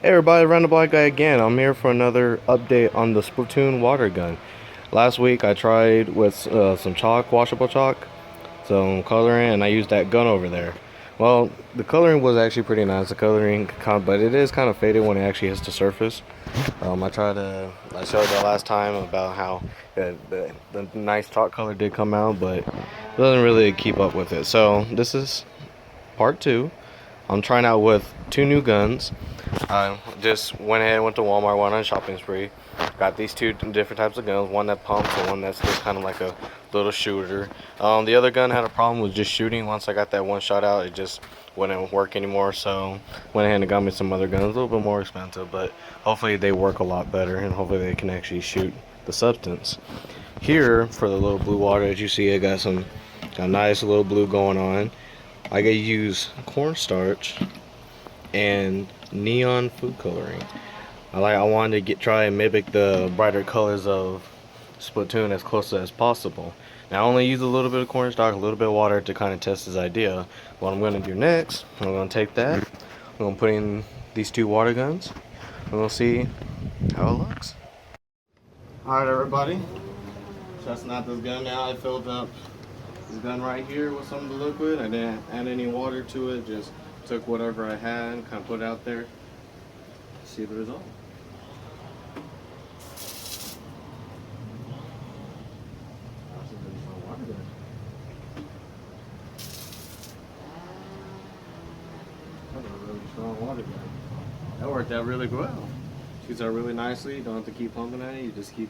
Hey everybody, Random Black Guy again. I'm here for another update on the Splatoon water gun. Last week I tried with some chalk, washable chalk, some coloring, and I used that gun over there. Well, the coloring was actually pretty nice, the coloring, but it is kind of faded when it actually hits the surface. I showed the last time about how the nice chalk color did come out, but it doesn't really keep up with it. So this is part two. I'm trying out with two new guns. I just went ahead and went to Walmart, went on a shopping spree. Got these two different types of guns, one that pumps and one that's just kind of like a little shooter. The other gun had a problem with just shooting. Once I got that one shot out, it just wouldn't work anymore. So went ahead and got me some other guns, a little bit more expensive, but hopefully they work a lot better and hopefully they can actually shoot the substance. Here, for the little blue water, as you see, I got a nice little blue going on. I gotta use cornstarch and neon food coloring. I wanted to try and mimic the brighter colors of Splatoon as close as possible. Now I only use a little bit of cornstarch, a little bit of water to kind of test this idea. What I'm gonna do next, I'm gonna take that, I'm gonna put in these two water guns, and we'll see how it looks. Alright everybody, testing out this gun now. I filled up this gun right here with some of the liquid. I didn't add any water to it, just took whatever I had, kind of put it out there, see the result. That's a pretty strong water gun. That's a really strong water gun. That worked out really well. Shoots out really nicely. You don't have to keep pumping at it. You just keep,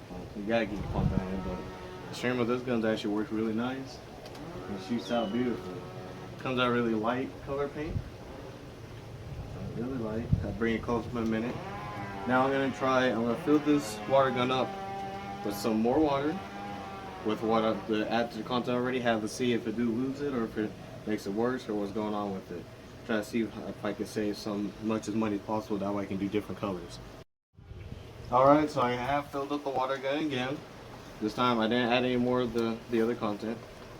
well, you gotta keep pumping at it, but the stream of this gun actually works really nice. It shoots out beautifully. Comes out really light color paint. Really light. I'll bring it close in a minute. Now I'm gonna fill this water gun up with some more water, with what the add to the content I already have, to see if it do lose it or if it makes it worse or what's going on with it. Try to see if I can save much as money as possible. That way I can do different colors. Alright, so I have filled up the water gun again. This time I didn't add any more of the other content.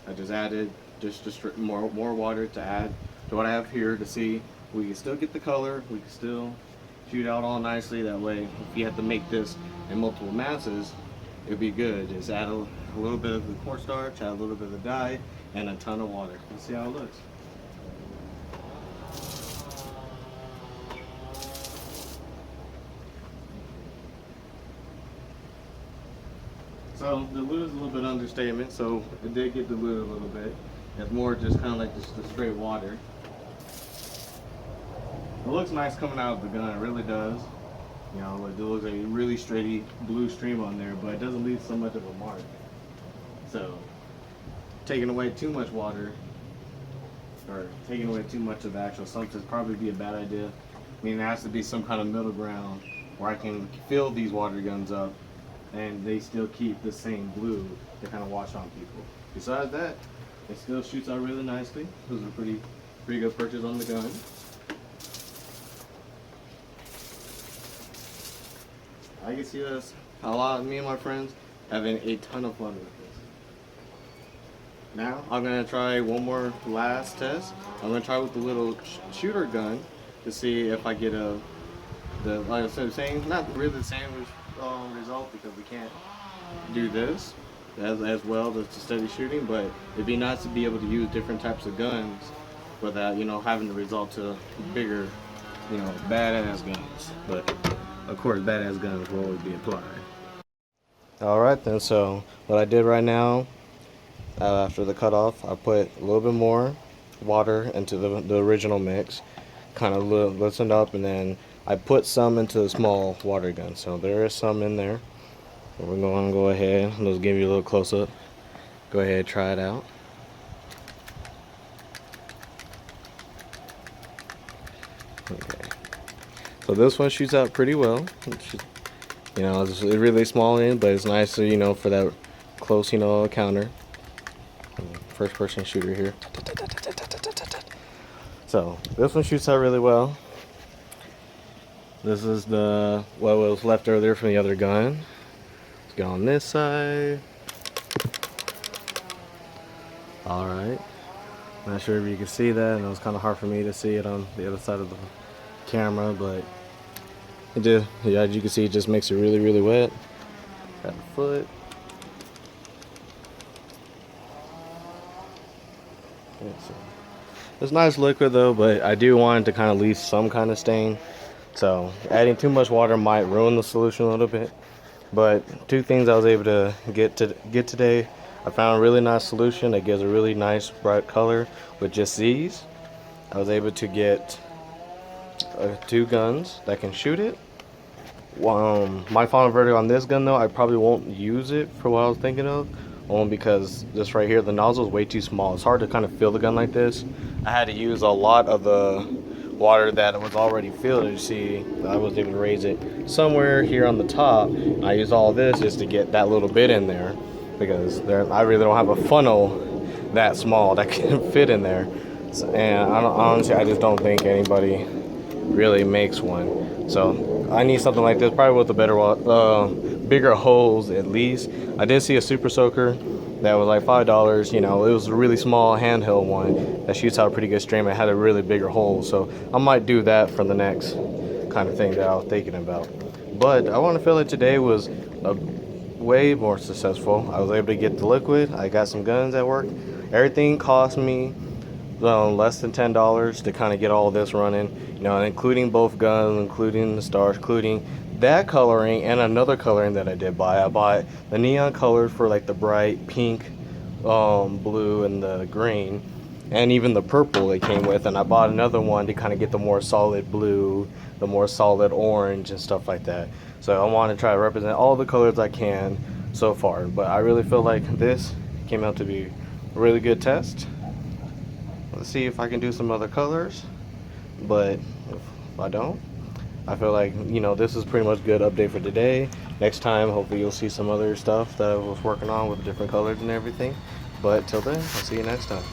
I just added just more water to add to what I have here, to see we can still get the color, we can still shoot out all nicely. That way, if you have to make this in multiple masses, it'd be good. Just add a little bit of the cornstarch, add a little bit of the dye, and a ton of water. Let's see how it looks. So dilute is a little bit understatement, so it did get diluted a little bit. It's more just kind of like just the straight water. It looks nice coming out of the gun, it really does. You know, it looks like a really straight blue stream on there, but it doesn't leave so much of a mark. So, taking away too much water, or taking away too much of the actual substance, probably be a bad idea. I mean, there has to be some kind of middle ground where I can fill these water guns up and they still keep the same blue to kind of wash on people. Besides that, it still shoots out really nicely. This is a pretty good purchase on the gun. I can see us, me and my friends, having a ton of fun with this. Now, I'm gonna try one more last test. I'm gonna try with the little shooter gun to see if I get like I said, not really the same result, because we can't do this as well to steady shooting, but it'd be nice to be able to use different types of guns without, you know, having to result to bigger, you know, badass guns. But of course, badass guns will always be applied. Alright then, so what I did right now, after the cutoff, I put a little bit more water into the original mix, kind of loosened up, and then I put some into the small water gun. So there is some in there. So we're going to go ahead, let's give you a little close up. Go ahead, try it out. Okay. So this one shoots out pretty well. You know, it's really small in, but it's nice, you know, for that close, you know, encounter. First person shooter here. So this one shoots out really well. This is what was left earlier from the other gun. Let's go on this side. Alright. Not sure if you can see that, and it was kind of hard for me to see it on the other side of the camera, but it just, yeah, as you can see, it just makes it really wet at the foot. It's nice liquid though, but I do want it to kind of leave some kind of stain. So adding too much water might ruin the solution a little bit. But two things I was able to get today. I found a really nice solution that gives a really nice bright color with just these. I was able to get 2 guns that can shoot it. My final verdict on this gun though, I probably won't use it for what I was thinking of. Only because this right here, the nozzle is way too small. It's hard to kind of fill the gun like this. I had to use a lot of the water that was already filled. You see, I was able to raise it somewhere here on the top. I used all this just to get that little bit in there, because I really don't have a funnel that small that can fit in there. And honestly, I just don't think anybody really makes one. So I need something like this, probably with the bigger holes at least. I did see a super soaker that was like $5. You know, it was a really small handheld one that shoots out a pretty good stream. It had a really bigger hole, so I might do that for the next kind of thing that I was thinking about. But I want to feel that today was way more successful. I was able to get the liquid. I got some guns at work. Everything cost me less than $10 to kind of get all this running, you know, including both guns, including the stars, including that coloring and another coloring that I did buy. I bought the neon colors for like the bright pink, blue, and the green, and even the purple it came with. And I bought another one to kind of get the more solid blue, the more solid orange, and stuff like that. So I want to try to represent all the colors I can so far. But I really feel like this came out to be a really good test. Let's see if I can do some other colors, but if I don't, I feel like, you know, this is pretty much a good update for today. Next time, hopefully you'll see some other stuff that I was working on with different colors and everything. But till then, I'll see you next time.